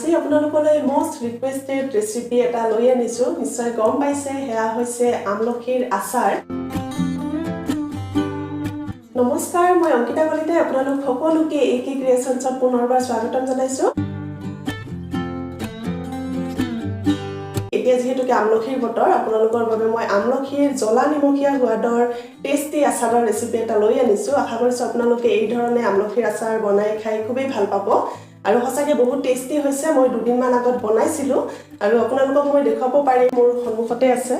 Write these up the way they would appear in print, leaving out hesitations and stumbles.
আজি আপোনালোকলৈ most requested recipe এটা লৈ আনিছো নিশ্চয় গম পাইছে হেয়া হৈছে আমলখিৰ আচাৰ নমস্কাৰ মই অংকিতাকলিতাই আপোনালোক সকলোকে একে ক্ৰিয়েচনছত পুনৰবাৰ স্বাগতম জনাইছো এতিয়া যেহেতু আমলখিৰ বতৰ আপোনালোকৰ বাবে মই আমলখিৰ জ্বলা নিমখীয়া সোৱাদৰ টেষ্টি আচাৰৰ ৰেচিপি এটা লৈ আনিছো আশা কৰিছো আপোনালোকে এই ধৰণে আমলখিৰ আচাৰ বনাই খাই খুবেই ভাল পাব আৰু হসাকে বহুত টেষ্টি হৈছে মই দুদিন মান আগত বনাইছিলো আৰু আপোনালোকক মই দেখাব পাৰিম মোৰ সন্মুখতে আছে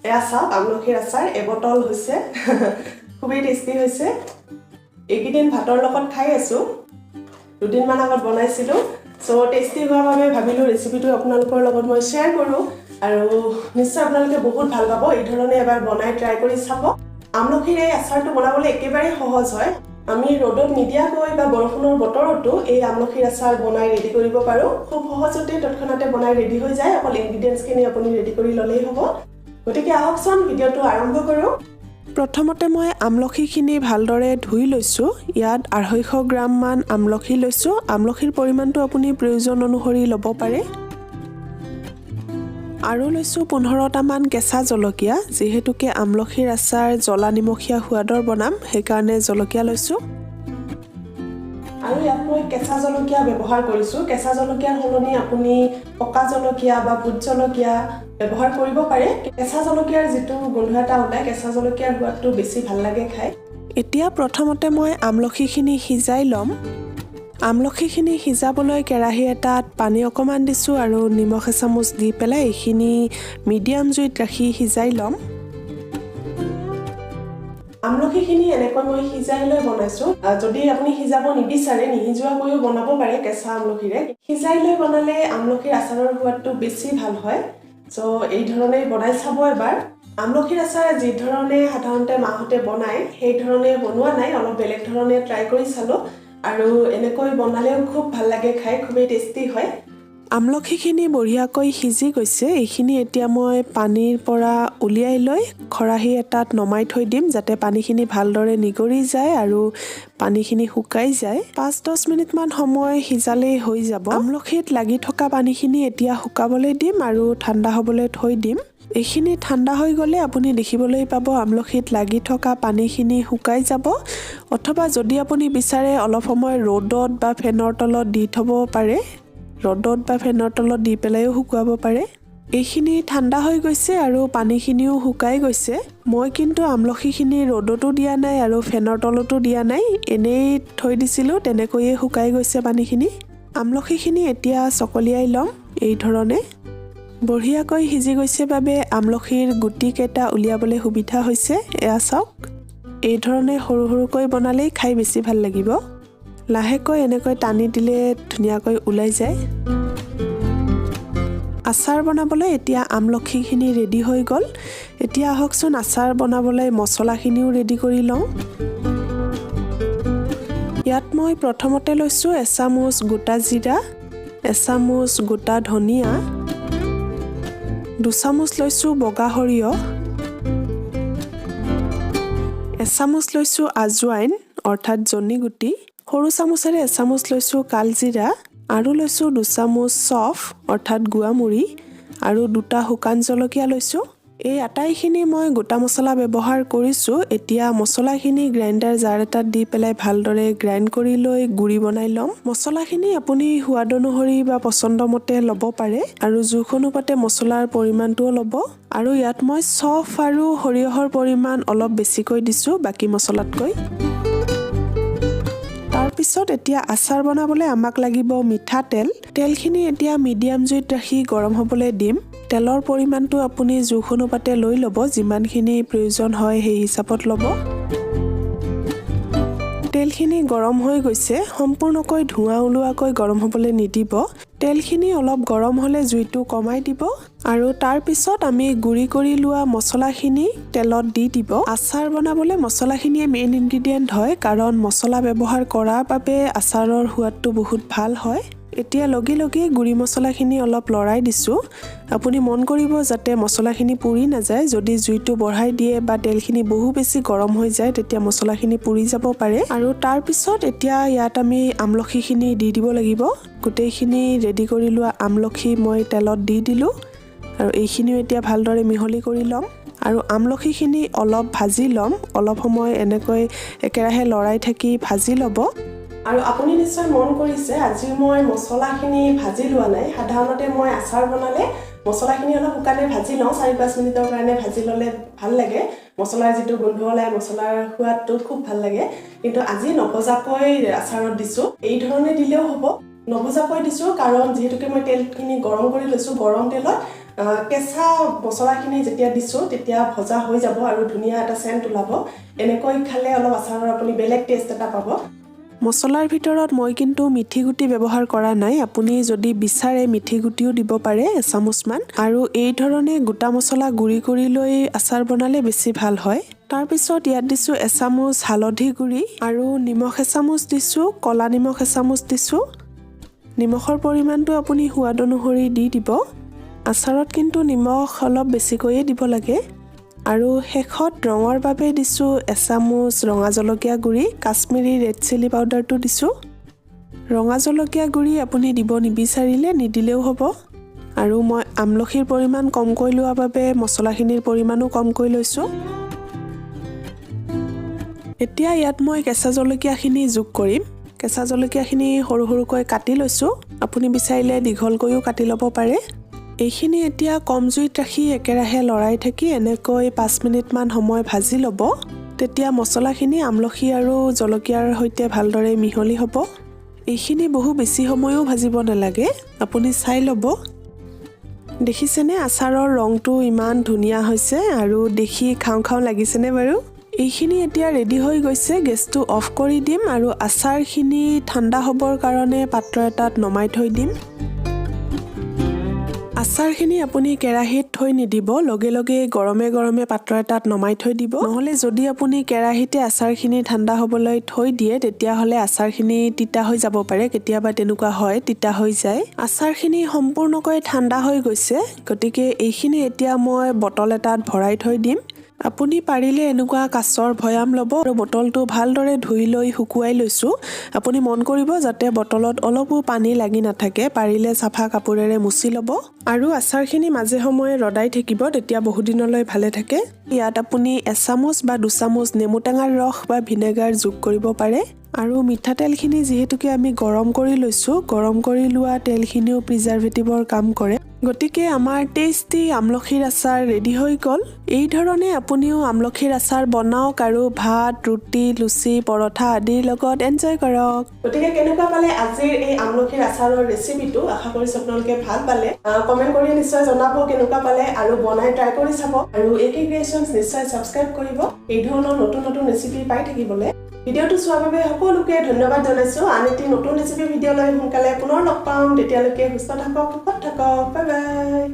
এয়া চাওক আমলখিৰ আচাৰ এবটল হৈছে খুবেই টেষ্টি হৈছে এইকেইদিন ভাতৰ লগত খাই আছো দুদিন মান আগত বনাইছিলো সো টেষ্টি হোৱাৰ বাবে ভাবিলো ৰেচিপিটো আপোনালোকৰ লগত মই শেয়াৰ কৰো আৰু নিশ্চয় আপোনালোকে বহুত ভাল পাব এই ধৰণে এবাৰ বনাই ট্ৰাই কৰি চাব আমলখিৰ এই আচাৰটো বনাবলৈ একেবাৰে সহজ হয় আমি ৰ'দত নিদিয়াকৈ বা বৰষুণৰ বতৰতো এই আমলখিৰ আচাৰ বনাই ৰেডি কৰিব পাৰো খুব সহজতে তৎক্ষণাতে বনাই ৰেডি হৈ যায় অকল ইনগ্ৰেডিয়েন্টছখিনি আপুনি ৰেডি কৰি ললেই হ'ব গতিকে আহকচোন ভিডিঅ'টো আৰম্ভ কৰো প্ৰথমতে মই আমলখিখিনি ভালদৰে ধুই লৈছো ইয়াত 250 গ্ৰাম মান আমলখি লৈছো আমলখিৰ পৰিমাণটো আপুনি প্ৰয়োজন অনুসৰি ল'ব পাৰে আৰু লৈছো 15টা মান কেঁচা জলকীয়া যেহেতুকে আমলখিৰ আচাৰ জ্বলা নিমখীয়া সোৱাদৰ বনাম সেইকাৰণে জলকীয়া লৈছো আৰু ইয়াত মই কেঁচা জলকীয়া ব্যৱহাৰ কৰিছো কেঁচা জলকীয়াৰ সলনি আপুনি পকা জলকীয়া বা ভোট জলকীয়া ব্যৱহাৰ কৰিব পাৰে কেঁচা জলকীয়াৰ যেটো গোন্ধ এটা ওলাই কেঁচা জলকীয়াৰ সোৱাদটো বেছি ভাল লাগে খাই এতিয়া প্ৰথমতে মই আমলখিখিনি সিজাই লম আমলখিখিনি সিজাবলৈ কেৰাহী এটাত পানী অকমান দিছো আৰু নিমখ এচামুচ দি পেলাই এইখিনি মিডিয়াম জুইত ৰাখি সিজাই লম আমলখিখিনি এনেকৈ মই সিজাই লৈ বনাইছো যদি আপুনি সিজাব নিবিচাৰে নিহিজুৱাকৈও বনাব পাৰে কেঁচা আমলখিৰে সিজাই লৈ বনালে আমলখিৰ আচাৰৰ সোৱাদটো বেছি ভাল হয় সো এই ধৰণে বনাই চাব এবাৰ আমলখিৰ আচাৰ যি ধৰণে সাধাৰণতে মাহতে বনায় সেই ধৰণে বনোৱা নাই অলপ বেলেগ ধৰণে ট্ৰাই কৰি চালো আৰু এনেকৈ বনালেও খুব ভাল লাগে খাই খুবেই টেষ্টি হয় আমলখিখিনি বঢ়িয়াকৈ সিজি গৈছে এইখিনি এতিয়া মই পানীৰ পৰা উলিয়াই লৈ খৰাহী এটাত নমাই থৈ দিম যাতে পানীখিনি ভালদৰে নিগৰি যায় আৰু পানীখিনি শুকাই যায় 5-10 মিনিট মান সময় সিজালেই হৈ যাব আমলখিত লাগি থকা পানীখিনি এতিয়া শুকাবলৈ দিম আৰু ঠাণ্ডা হ'বলৈ থৈ দিম এইখিনি ঠাণ্ডা হৈ গ'লে আপুনি দেখিবলৈ পাব আমলখিত লাগি থকা পানীখিনি শুকাই যাব অথবা যদি আপুনি বিচাৰে অলপ সময় ৰ'দত বা ফেনৰ তলত দি থব পাৰে ৰ'দত বা ফেনৰ তলত দি পেলাইও শুকুৱাব পাৰে এইখিনি ঠাণ্ডা হৈ গৈছে আৰু পানীখিনিও শুকাই গৈছে মই কিন্তু আমলখিখিনি ৰ'দতো দিয়া নাই আৰু ফেনৰ তলতো দিয়া নাই এনেই থৈ দিছিলো তেনেকৈয়ে শুকাই গৈছে পানীখিনি আমলখিখিনি এতিয়া চকলিয়াই লম এই ধৰণে বঢ়িয়াকৈ সিজি গৈছে বাবে আমলখিৰ গুটি কেইটা উলিয়াবলৈ সুবিধা হৈছে এয়া চাওক এই ধৰণে সৰু সৰুকৈ বনালেই খাই বেছি ভাল লাগিব লাহেকৈ এনেকৈ টানি দিলে ধুনীয়াকৈ ওলাই যায় আচাৰ বনাবলৈ এতিয়া আমলখিখিনি ৰেডি হৈ গ'ল এতিয়া আহকচোন আচাৰ বনাবলৈ মছলাখিনিও ৰেডি কৰি লওঁ ইয়াত মই প্ৰথমতে লৈছো এচামুচ গোটা জিৰা এচামুচ গোটা ধনিয়া 2 চামুচ লৈছো বগা সৰিয়হ এচামুচ লৈছো আজৱাইন অৰ্থাৎ জনি গুটি সৰু চামুচেৰে এচামুচ লৈছো কালজিৰা আৰু লৈছো 2 চামুচ চফ অৰ্থাৎ গুৱামুৰি আৰু 2টা শুকান জলকীয়া লৈছো এই আটাইখিনি মই গোটা মছলা ব্যৱহাৰ কৰিছো এতিয়া মছলাখিনি গ্ৰাইণ্ডাৰ জাৰ এটাত দি পেলাই ভালদৰে গ্ৰাইণ্ড কৰি লৈ গুৰি বনাই লম মছলাখিনি আপুনি সোৱাদ অনুসৰি বা পছন্দ মতে ল'ব পাৰে আৰু জোখ অনুপাতে মছলাৰ পৰিমাণটোও ল'ব আৰু ইয়াত মই চফ আৰু সৰিয়হৰ পৰিমাণ অলপ বেছিকৈ দিছো বাকি মছলাতকৈ পিছত এতিয়া আচাৰ বনাবলৈ আমাক লাগিব মিঠা তেলখিনি এতিয়া মিডিয়াম জুইত ৰাখি গৰম হ'বলৈ দিম তেলৰ পৰিমাণটো আপুনি জোখ অনুপাতে লৈ ল'ব যিমানখিনি প্ৰয়োজন হয় সেই হিচাপত ল'ব তেলখিনি গৰম হৈ গৈছে সম্পূৰ্ণকৈ ধোঁৱা ওলোৱাকৈ গৰম হ'বলৈ নিদিব তেলখিনি অলপ গৰম হ'লে জুইটো কমাই দিব আৰু তাৰ পিছত আমি গুৰি কৰি লোৱা মছলাখিনি তেলত দি দিব আচাৰ বনাবলৈ মছলাখিনিয়ে মেইন ইনগ্ৰেডিয়েন্ট হয় কাৰণ মছলা ব্যৱহাৰ কৰাৰ বাবে আচাৰৰ সোৱাদটো বহুত ভাল হয় এতিয়া লগে লগে গুড়ি মছলাখিনি অলপ লৰাই দিছোঁ আপুনি মন কৰিব যাতে মছলাখিনি পুৰি নাযায় যদি জুইটো বঢ়াই দিয়ে বা তেলখিনি বহু বেছি গৰম হৈ যায় তেতিয়া মছলাখিনি পুৰি যাব পাৰে আৰু তাৰ পিছত এতিয়া ইয়াত আমি আমলখিখিনি দি দিব লাগিব গোটেইখিনি ৰেডি কৰি লোৱা আমলখি মই তেলত দি দিলোঁ আৰু এইখিনিও এতিয়া ভালদৰে মিহলি কৰি ল'ম আৰু আমলখিখিনি অলপ ভাজি ল'ম অলপ সময় এনেকৈ একেৰাহে লৰাই থাকি ভাজি ল'ব আৰু আপুনি নিশ্চয় মন কৰিছে আজি মই মছলাখিনি ভাজি লোৱা নাই সাধাৰণতে মই আচাৰ বনালে মছলাখিনি অলপ শুকানে ভাজি লওঁ 4-5 মিনিটৰ কাৰণে ভাজি ল'লে ভাল লাগে মছলাৰ যিটো গোন্ধ ওলাই মছলাৰ সোৱাদটো খুব ভাল লাগে কিন্তু আজি নভজাকৈ আচাৰত দিছোঁ এই ধৰণে দিলেও হ'ব নভজাকৈ দিছোঁ কাৰণ যিহেতুকে মই তেলখিনি গৰম কৰি লৈছোঁ গৰম তেলত কেঁচা মছলাখিনি যেতিয়া দিছোঁ তেতিয়া ভজা হৈ যাব আৰু ধুনীয়া এটা সেন্ট ওলাব এনেকৈ খালে অলপ আচাৰৰ আপুনি বেলেগ টেষ্ট এটা পাব মছলাৰ ভিতৰত মই কিন্তু মিঠি গুটি ব্যৱহাৰ কৰা নাই আপুনি যদি বিচাৰে মিঠি গুটিও দিব পাৰে এচামুচমান আৰু এই ধৰণে গোটা মছলা গুড়ি কৰি লৈ আচাৰ বনালে বেছি ভাল হয় তাৰ পিছত ইয়াত দিছোঁ এচামুচ হালধি গুড়ি আৰু নিমখ এচামুচ দিছোঁ কলা নিমখ এচামুচ দিছোঁ নিমখৰ পৰিমাণটো আপুনি সোৱাদ অনুসৰি দি দিব আচাৰত কিন্তু নিমখ অলপ বেছিকৈয়ে দিব লাগে আৰু শেষত ৰঙৰ বাবে দিছোঁ এচামুচ ৰঙা জলকীয়া গুড়ি কাশ্মীৰী ৰেড চিলি পাউডাৰটো দিছোঁ ৰঙা জলকীয়া গুড়ি আপুনি দিব নিবিচাৰিলে নিদিলেও হ'ব আৰু মই আমলখিৰ পৰিমাণ কমকৈ লোৱাৰ বাবে মছলাখিনিৰ পৰিমাণো কমকৈ লৈছোঁ এতিয়া ইয়াত মই কেঁচা জলকীয়াখিনি যোগ কৰিম কেঁচা জলকীয়াখিনি সৰু সৰুকৈ কাটি লৈছোঁ আপুনি বিচাৰিলে দীঘলকৈও কাটি ল'ব পাৰে এইখিনি এতিয়া কম জুইত ৰাখি একেৰাহে লৰাই থাকি এনেকৈ 5 মিনিটমান সময় ভাজি ল'ব তেতিয়া মছলাখিনি আমলখি আৰু জলকীয়াৰ সৈতে ভালদৰে মিহলি হ'ব এইখিনি বহু বেছি সময়ও ভাজিব নালাগে আপুনি চাই ল'ব দেখিছেনে আচাৰৰ ৰংটো ইমান ধুনীয়া হৈছে আৰু দেখি খাওঁ খাওঁ লাগিছেনে বাৰু এইখিনি এতিয়া ৰেডি হৈ গৈছে গেছটো অফ কৰি দিম আৰু আচাৰখিনি ঠাণ্ডা হ'বৰ কাৰণে পাত্ৰ এটাত নমাই থৈ দিম আচাৰখিনি আপুনি কেৰাহীত থৈ নিদিব লগে লগে গৰমে গৰমে পাত্ৰ এটাত নমাই থৈ দিব নহলে যদি আপুনি কেৰাহীতে আচাৰখিনি ঠাণ্ডা হ'বলৈ থৈ দিয়ে তেতিয়াহলে আচাৰখিনি তিতা হৈ যাব পাৰে কেতিয়াবা তেনেকুৱা হয় তিতা হৈ যায় আচাৰখিনি সম্পূৰ্ণকৈ ঠাণ্ডা হৈ গৈছে গতিকে এইখিনি এতিয়া মই বটল এটাত ভৰাই থৈ দিম আপুনি পাৰিলে এনেকুৱা কাচৰ ভয়াম ল'ব আৰু বটলটো ভালদৰে ধুই লৈ শুকুৱাই লৈছোঁ আপুনি মন কৰিব যাতে বটলত অলপো পানী লাগি নাথাকে পাৰিলে চাফা কাপোৰেৰে মুছি ল'ব আৰু আচাৰখিনি মাজে সময়ে ৰদাই থাকিব তেতিয়া বহুত দিনলৈ ভালে থাকে ইয়াত আপুনি এচামুচ বা 2 চামুচ নেমু টেঙাৰ ৰস বা ভিনেগাৰ যোগ কৰিব পাৰে আৰু মিঠাতেলখিনি যিহেতুকে আমি গৰম কৰি লৈছোঁ গৰম কৰি লোৱা তেলখিনিও প্ৰিজাৰভেটিভৰ কাম কৰে গতিকে আমাৰ টেষ্টি আমলখিৰ আচাৰ ৰেডি হৈ গ'ল এই ধৰণে আপুনিও আমলখিৰ আচাৰ বনাওক আৰু ভাত ৰুটি লুচি পৰঠা আদিৰ লগত এনজয় কৰক গতিকে কেনেকুৱা পালে আজিৰ এই আমলখিৰ আচাৰৰ ৰেচিপিটো আশা কৰিছোঁ আপোনালোকে ভাল পালে কমেন্ট কৰি নিশ্চয় জনাব কেনেকুৱা পালে আৰু বনাই ট্ৰাই কৰি চাব আৰু একে ক্ৰিয়েশ্যনছ নিশ্চয় সাবস্ক্ৰাইব কৰিব এই ধৰণৰ নতুন নতুন ৰেচিপি পাই থাকিবলৈ ভিডিঅ'টো চোৱাৰ বাবে সকলোকে ধন্যবাদ জনাইছোঁ আন এটি নতুন ৰেচিপি ভিডিঅ' লৈ সোনকালে পুনৰ লগ পাম তেতিয়ালৈকে সুস্থ থাকক সুখত থাকক বাই বাই